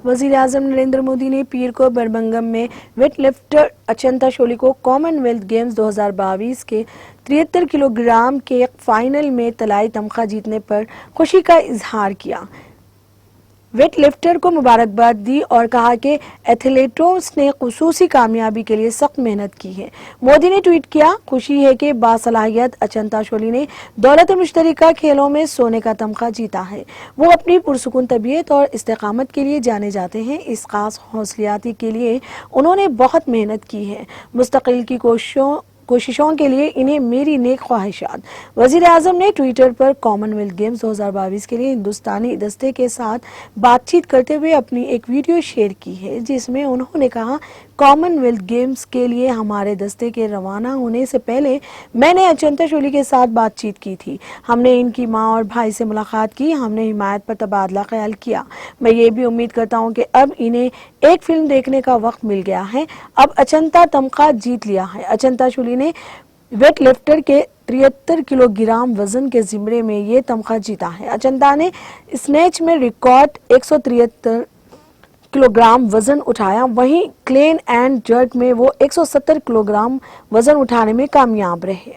वज़ीर आज़म नरेंद्र मोदी ने पीर को बर्मिंघम में वेट लिफ्टर अचंता शोली को कॉमनवेल्थ गेम्स 2022 के 73 किलोग्राम के फाइनल में तलाई तमगा जीतने पर खुशी का इजहार किया। वेट लिफ्टर को मुबारकबाद दी और कहा कि एथलीटों ने खुसूसी कामयाबी के लिए सख्त मेहनत की है। मोदी ने ट्वीट किया, खुशी है कि बासलाहियत अचंता शोली ने दौलत मुश्तरका खेलों में सोने का तमगा जीता है। वो अपनी पुरसुकून तबीयत और इस्तेकामत के लिए जाने जाते हैं। इस खास हौसलियाती के लिए उन्होंने बहुत मेहनत की है। मुस्तकिल की कोशिशों के लिए इन्हें मेरी नेक ख्वाहिशात। वज़ीर आज़म ने ट्विटर पर कॉमनवेल्थ गेम्स 2022 के लिए हिंदुस्तानी दस्ते के साथ बातचीत करते हुए अपनी एक वीडियो शेयर की है, जिसमें उन्होंने कहा, कॉमनवेल्थ गेम्स के लिए हमारे दस्ते के रवाना होने से पहले मैंने अचंता शोली के साथ बातचीत की थी। हमने इनकी मां और भाई से मुलाकात की, हमने हिमायत पर तबादला ख्याल किया। मैं ये भी उम्मीद करता हूं कि अब इन्हें एक फिल्म देखने का वक्त मिल गया है। अब अचंता तमगा जीत लिया है। अचंता शोली ने वेट लिफ्टर के 73 किलोग्राम वजन के ज़िमरे में ये तमगा जीता है। अचंता ने स्नैच में रिकॉर्ड 173 किलोग्राम वजन उठाया, वहीं क्लीन एंड जर्क में वो 170 किलोग्राम वजन उठाने में कामयाब रहे।